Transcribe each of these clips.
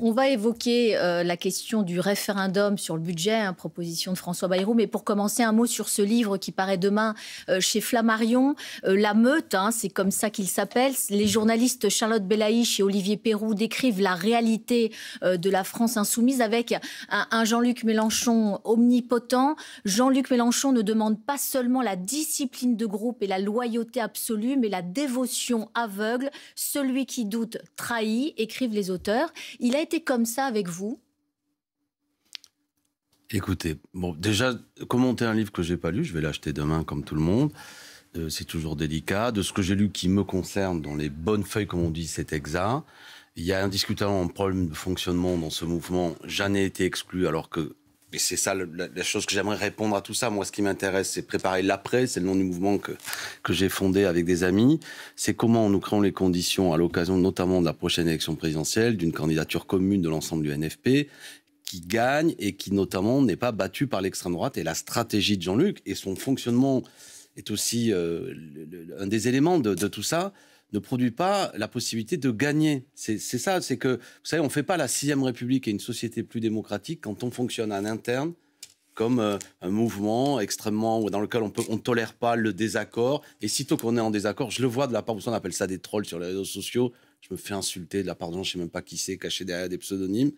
On va évoquer la question du référendum sur le budget, hein, proposition de François Bayrou. Mais pour commencer, un mot sur ce livre qui paraît demain chez Flammarion. La Meute, hein, c'est comme ça qu'il s'appelle. Les journalistes Charlotte Belaïch et Olivier Perroux décrivent la réalité de la France insoumise avec un Jean-Luc Mélenchon omnipotent. Jean-Luc Mélenchon ne demande pas seulement la discipline de groupe et la loyauté absolue, mais la dévotion aveugle. Celui qui doute trahit, écrivent les auteurs. Il a été comme ça avec vous? Écoutez, bon, déjà, commenter un livre que j'ai pas lu, je vais l'acheter demain comme tout le monde. C'est toujours délicat. De ce que j'ai lu qui me concerne, dans les bonnes feuilles, comme on dit, c'est exact. Il y a indiscutablement un problème de fonctionnement dans ce mouvement. J'en ai été exclu, alors que... Et c'est ça la chose que j'aimerais répondre à tout ça. Moi, ce qui m'intéresse, c'est préparer l'après. C'est le nom du mouvement que j'ai fondé avec des amis. C'est comment nous créons les conditions, à l'occasion notamment de la prochaine élection présidentielle, d'une candidature commune de l'ensemble du NFP, qui gagne et qui notamment n'est pas battue par l'extrême droite. Et la stratégie de Jean-Luc et son fonctionnement est aussi un des éléments de tout ça, ne produit pas la possibilité de gagner. C'est ça, c'est que, vous savez, on ne fait pas la 6e République et une société plus démocratique quand on fonctionne en interne comme un mouvement extrêmement, dans lequel on ne tolère pas le désaccord. Et sitôt qu'on est en désaccord, je le vois de la part, on appelle ça des trolls sur les réseaux sociaux, je me fais insulter de la part de gens, je ne sais même pas qui c'est, caché derrière des pseudonymes.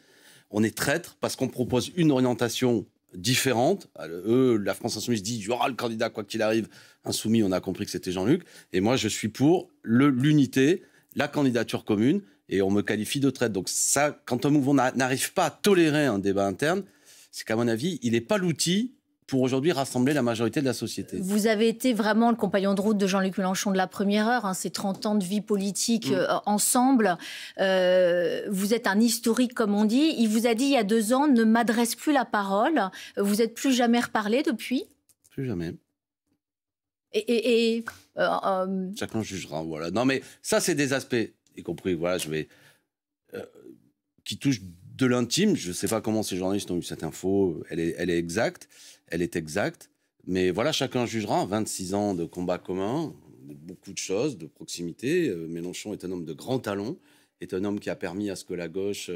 On est traître parce qu'on propose une orientation différente. Eux, la France Insoumise dit, il y aura le candidat quoi qu'il arrive. Insoumis, on a compris que c'était Jean-Luc. Et moi, je suis pour l'unité, la candidature commune, et on me qualifie de traître. Donc ça, quand un mouvement n'arrive pas à tolérer un débat interne, c'est qu'à mon avis, il n'est pas l'outil pour aujourd'hui rassembler la majorité de la société. Vous avez été vraiment le compagnon de route de Jean-Luc Mélenchon de la première heure, hein, ces 30 ans de vie politique ensemble. Vous êtes un historique, comme on dit. Il vous a dit il y a 2 ans, ne m'adresse plus la parole. Vous n'êtes plus jamais reparlé depuis? Plus jamais. Chacun jugera, voilà. Non, mais ça, c'est des aspects, y compris, voilà, qui touchent de l'intime. Je ne sais pas comment ces journalistes ont eu cette info. Elle est exacte. Elle est exacte. Mais voilà, chacun jugera. 26 ans de combat commun, beaucoup de choses, de proximité. Mélenchon est un homme de grand talent, est un homme qui a permis à ce que la gauche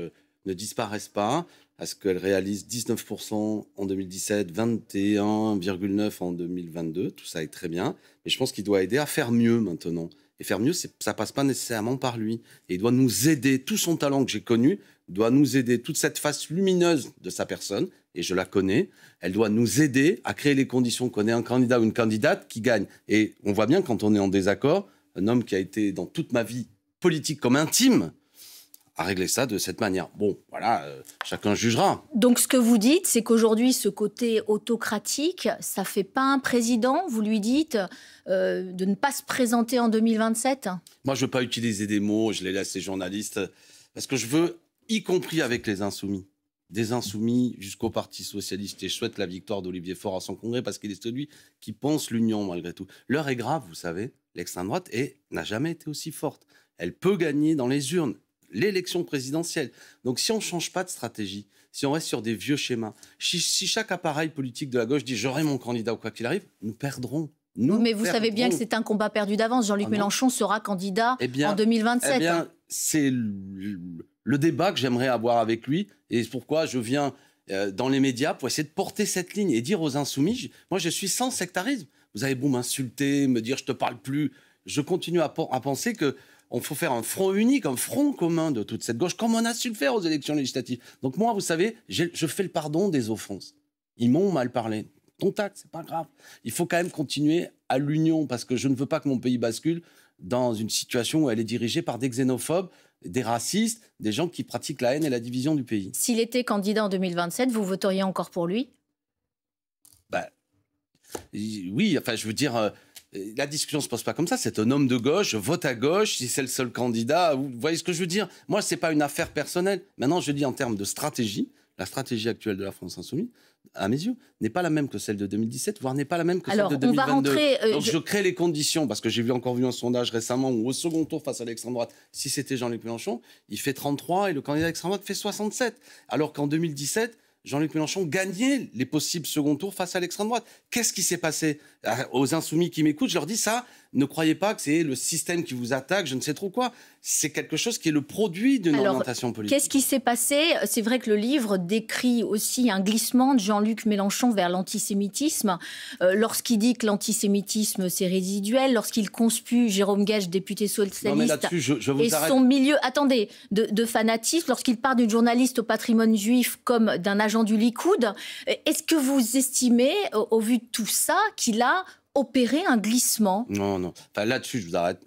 ne disparaisse pas, à ce qu'elle réalise 19% en 2017, 21,9% en 2022. Tout ça est très bien. Mais je pense qu'il doit aider à faire mieux maintenant. Et faire mieux, ça passe pas nécessairement par lui. Et il doit nous aider. Tout son talent que j'ai connu doit nous aider. Toute cette face lumineuse de sa personne, et je la connais, elle doit nous aider à créer les conditions qu'on ait un candidat ou une candidate qui gagne. Et on voit bien quand on est en désaccord, un homme qui a été dans toute ma vie politique comme intime, à régler ça de cette manière. Bon, voilà, chacun jugera. Donc ce que vous dites, c'est qu'aujourd'hui, ce côté autocratique, ça fait pas un président, vous lui dites, de ne pas se présenter en 2027? Moi, je ne veux pas utiliser des mots, je les laisse les journalistes, parce que je veux, y compris avec les insoumis, des insoumis jusqu'au Parti socialiste, et je souhaite la victoire d'Olivier Faure à son congrès, parce qu'il est celui qui pense l'union malgré tout. L'heure est grave, vous savez, l'extrême droite n'a jamais été aussi forte. Elle peut gagner dans les urnes l'élection présidentielle. Donc si on ne change pas de stratégie, si on reste sur des vieux schémas, si chaque appareil politique de la gauche dit « j'aurai mon candidat ou quoi qu'il arrive », nous perdrons. Mais vous savez bien que c'est un combat perdu d'avance. Jean-Luc Mélenchon sera candidat en 2027. Eh bien, c'est le débat que j'aimerais avoir avec lui. Et c'est pourquoi je viens dans les médias pour essayer de porter cette ligne et dire aux insoumis, moi je suis sans sectarisme. Vous avez beau m'insulter, me dire « je te parle plus », je continue à penser que on faut faire un front unique, un front commun de toute cette gauche, comme on a su le faire aux élections législatives. Donc moi, vous savez, je fais le pardon des offenses. Ils m'ont mal parlé. Contact, c'est pas grave. Il faut quand même continuer à l'union, parce que je ne veux pas que mon pays bascule dans une situation où elle est dirigée par des xénophobes, des racistes, des gens qui pratiquent la haine et la division du pays. S'il était candidat en 2027, vous voteriez encore pour lui? Oui, enfin, je veux dire... la discussion ne se pose pas comme ça. C'est un homme de gauche, je vote à gauche, si c'est le seul candidat. Vous voyez ce que je veux dire? Moi, ce n'est pas une affaire personnelle. Maintenant, je dis en termes de stratégie, la stratégie actuelle de la France Insoumise, à mes yeux, n'est pas la même que celle de 2017, voire n'est pas la même que celle de 2022. Donc je crée les conditions, parce que j'ai encore vu un sondage récemment où au second tour face à l'extrême droite, si c'était Jean-Luc Mélenchon, il fait 33 et le candidat d'extrême droite fait 67. Alors qu'en 2017, Jean-Luc Mélenchon gagnait les possibles second tours face à l'extrême droite. Qu'est-ce qui s'est passé? Aux insoumis qui m'écoutent, je leur dis ça, ne croyez pas que c'est le système qui vous attaque, je ne sais trop quoi. C'est quelque chose qui est le produit d'une orientation politique. Qu'est-ce qui s'est passé? C'est vrai que le livre décrit aussi un glissement de Jean-Luc Mélenchon vers l'antisémitisme. Lorsqu'il dit que l'antisémitisme, c'est résiduel, lorsqu'il conspue Jérôme Guedj, député socialiste, et son milieu de fanatisme, lorsqu'il parle d'une journaliste au patrimoine juif comme d'un agent du Likoud, est-ce que vous estimez, au vu de tout ça, qu'il a opéré un glissement? Non. Enfin, là-dessus, je vous arrête.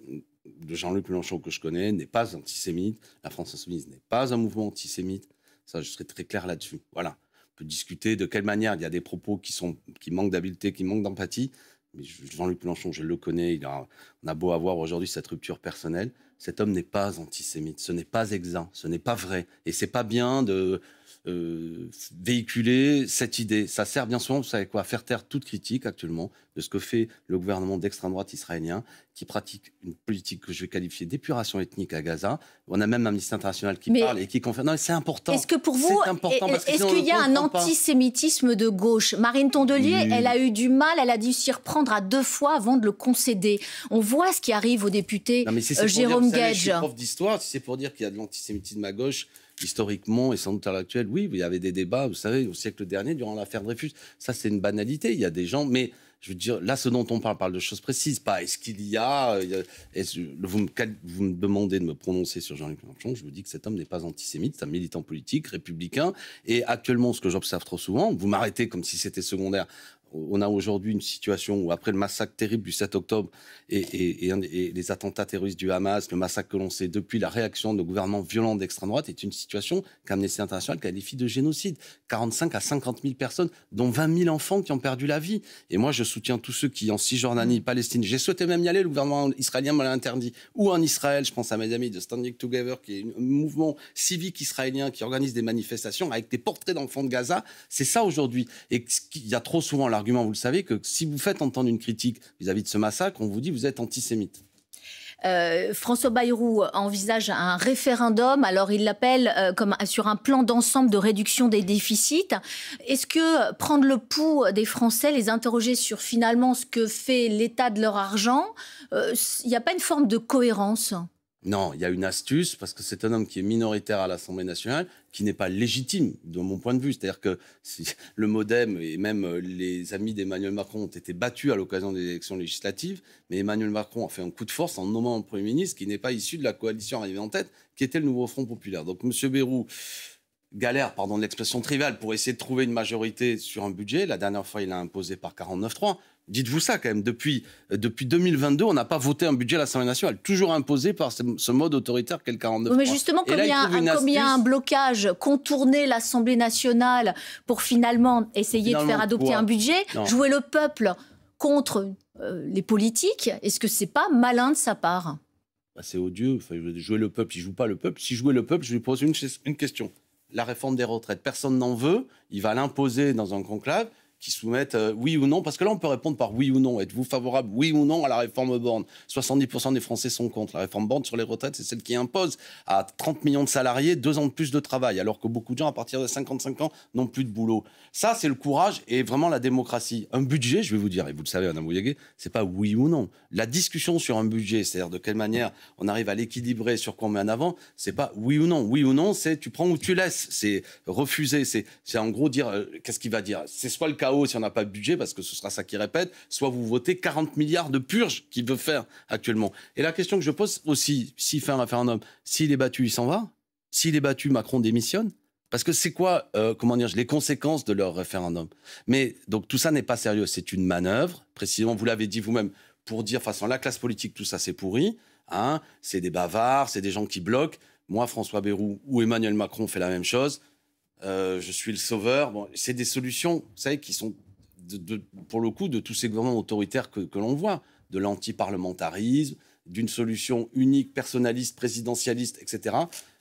De Jean-Luc Mélenchon que je connais n'est pas antisémite. La France Insoumise n'est pas un mouvement antisémite. Ça, je serai très clair là-dessus. Voilà. On peut discuter de quelle manière il y a des propos qui manquent d'habileté, qui manquent d'empathie. Mais Jean-Luc Mélenchon, je le connais. On a beau avoir aujourd'hui cette rupture personnelle. Cet homme n'est pas antisémite. Ce n'est pas exempt. Ce n'est pas vrai. Et c'est pas bien de véhiculer cette idée. Ça sert bien souvent, vous savez quoi, à faire taire toute critique actuellement de ce que fait le gouvernement d'extrême droite israélien, qui pratique une politique que je vais qualifier d'épuration ethnique à Gaza. On a même Amnesty International qui parle et qui confirme. Non, c'est important. Est-ce que pour vous, est-ce qu'il y a un antisémitisme de gauche? Marine Tondelier, elle a eu du mal, elle a dû s'y reprendre à 2 fois avant de le concéder. On voit ce qui arrive au député Jérôme Guedj. Je suis prof d'histoire, si c'est pour dire qu'il y a de l'antisémitisme à gauche, historiquement et sans doute à l'actuel, oui, il y avait des débats, vous savez, au siècle dernier, durant l'affaire Dreyfus. Ça, c'est une banalité. Il y a des gens, mais je veux dire, là, ce dont on parle de choses précises, pas est-ce qu'il y a... vous me demandez de me prononcer sur Jean-Luc Mélenchon, je vous dis que cet homme n'est pas antisémite, c'est un militant politique, républicain, et actuellement, ce que j'observe trop souvent, vous m'arrêtez comme si c'était secondaire, on a aujourd'hui une situation où, après le massacre terrible du 7 octobre et les attentats terroristes du Hamas, le massacre que l'on sait depuis, la réaction de gouvernements violents d'extrême droite est une situation qu'Amnesty International qualifie de génocide. 45 à 50 000 personnes, dont 20 000 enfants qui ont perdu la vie. Et moi, je soutiens tous ceux qui, en Cisjordanie, Palestine, j'ai souhaité même y aller, le gouvernement israélien me l'a interdit. Ou en Israël, je pense à mes amis de Standing Together, qui est un mouvement civique israélien qui organise des manifestations avec des portraits d'enfants de Gaza. C'est ça aujourd'hui. Et il y a trop souvent l'argument, vous le savez, que si vous faites entendre une critique vis-à-vis de ce massacre, on vous dit vous êtes antisémite. François Bayrou envisage un référendum, alors il l'appelle comme sur un plan d'ensemble de réduction des déficits. Est-ce que prendre le pouls des Français, les interroger sur finalement ce que fait l'État de leur argent, il n'y a pas une forme de cohérence ? Non, il y a une astuce, parce que c'est un homme qui est minoritaire à l'Assemblée nationale, qui n'est pas légitime, de mon point de vue. C'est-à-dire que le MoDem et même les amis d'Emmanuel Macron ont été battus à l'occasion des élections législatives, mais Emmanuel Macron a fait un coup de force en nommant un Premier ministre qui n'est pas issu de la coalition arrivée en tête, qui était le Nouveau Front Populaire. Donc M. Bayrou galère, pardon de l'expression triviale, pour essayer de trouver une majorité sur un budget. La dernière fois, il a imposé par 49-3. Dites-vous ça quand même, depuis 2022, on n'a pas voté un budget à l'Assemblée nationale, toujours imposé par ce mode autoritaire qu'est le 49-3. Mais justement, comme il y a un blocage, contourner l'Assemblée nationale pour finalement essayer de faire adopter un budget, jouer le peuple contre les politiques, est-ce que c'est pas malin de sa part? C'est odieux, enfin, jouer le peuple, il ne joue pas le peuple. Si jouait le peuple, je lui pose une question. La réforme des retraites, personne n'en veut, il va l'imposer dans un conclave, qui soumettent oui ou non, parce que là on peut répondre par oui ou non. Êtes-vous favorable oui ou non à la réforme Borne? 70% des Français sont contre. La réforme Borne sur les retraites, c'est celle qui impose à 30 millions de salariés 2 ans de plus de travail, alors que beaucoup de gens à partir de 55 ans n'ont plus de boulot. Ça, c'est le courage et vraiment la démocratie. Un budget, je vais vous dire, et vous le savez, Madame Bouillégué, c'est pas oui ou non. La discussion sur un budget, c'est-à-dire de quelle manière on arrive à l'équilibrer, sur quoi on met en avant, c'est pas oui ou non. Oui ou non, c'est tu prends ou tu laisses. C'est refuser. C'est en gros dire, qu'est-ce qu'il va dire? C'est soit le chaos si on n'a pas de budget, parce que ce sera ça qui répète, soit vous votez 40 milliards de purges qu'il veut faire actuellement. Et la question que je pose aussi, s'il fait un référendum, s'il est battu, il s'en va? S'il est battu, Macron démissionne? Parce que c'est quoi, les conséquences de leur référendum? Mais donc tout ça n'est pas sérieux, c'est une manœuvre, précisément, vous l'avez dit vous-même, pour dire, façon la classe politique, tout ça c'est pourri, hein, c'est des bavards, c'est des gens qui bloquent. Moi, François Bayrou ou Emmanuel Macron fait la même chose. Je suis le sauveur. Bon, c'est des solutions, vous savez, qui sont, pour le coup, de tous ces gouvernements autoritaires que l'on voit, de l'anti-parlementarisme, d'une solution unique, personnaliste, présidentialiste, etc.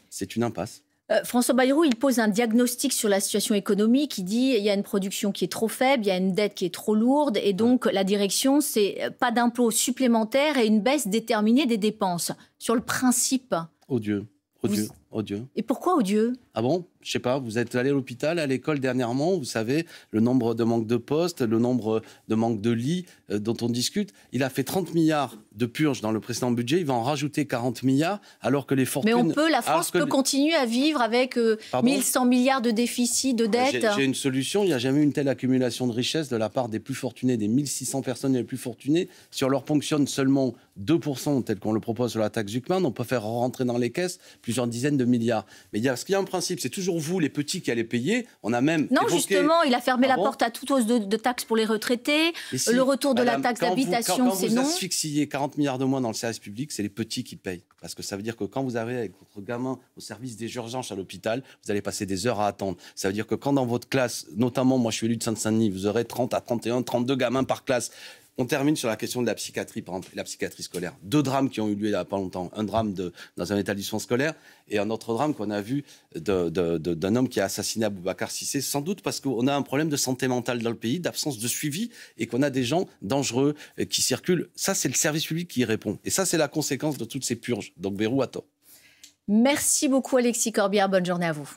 C'est une impasse. François Bayrou, il pose un diagnostic sur la situation économique. Il dit il y a une production qui est trop faible, il y a une dette qui est trop lourde, et donc la direction, c'est pas d'impôts supplémentaires et une baisse déterminée des dépenses. Sur le principe... Odieux. odieux. Et pourquoi odieux? Ah bon? Je sais pas, vous êtes allé à l'hôpital, à l'école dernièrement, vous savez, le nombre de manques de postes, le nombre de manques de lits dont on discute. Il a fait 30 milliards de purges dans le précédent budget, il va en rajouter 40 milliards, alors que les fortunes... Mais la France peut continuer à vivre avec 1100 milliards de déficit, de dettes. J'ai une solution, il n'y a jamais eu une telle accumulation de richesse de la part des plus fortunés, des 1600 personnes les plus fortunées. Si on leur ponctionne seulement 2%, tel qu'on le propose sur la taxe Zuckman, on peut faire rentrer dans les caisses plusieurs dizaines de milliards. Mais ce qu'il y a un principe, c'est toujours vous, les petits, qui allez payer. On a même Non, justement, il a fermé la porte à toute hausse de taxes pour les retraités. Si, le retour de la taxe d'habitation, c'est non. Quand vous asphyxiez 40 milliards de moins dans le service public, c'est les petits qui payent. Parce que ça veut dire que quand vous arrivez avec votre gamin au service des urgences à l'hôpital, vous allez passer des heures à attendre. Ça veut dire que quand dans votre classe, notamment moi je suis élu de Seine-Saint-Denis, vous aurez 30 à 31, 32 gamins par classe. On termine sur la question de la psychiatrie, par exemple, la psychiatrie scolaire. 2 drames qui ont eu lieu il n'y a pas longtemps. Un drame dans un établissement scolaire et un autre drame qu'on a vu d'un homme qui a assassiné Boubacar Cissé, sans doute parce qu'on a un problème de santé mentale dans le pays, d'absence de suivi et qu'on a des gens dangereux qui circulent. Ça, c'est le service public qui y répond. Et ça, c'est la conséquence de toutes ces purges. Donc, Bayrou a tort. Merci beaucoup, Alexis Corbière. Bonne journée à vous.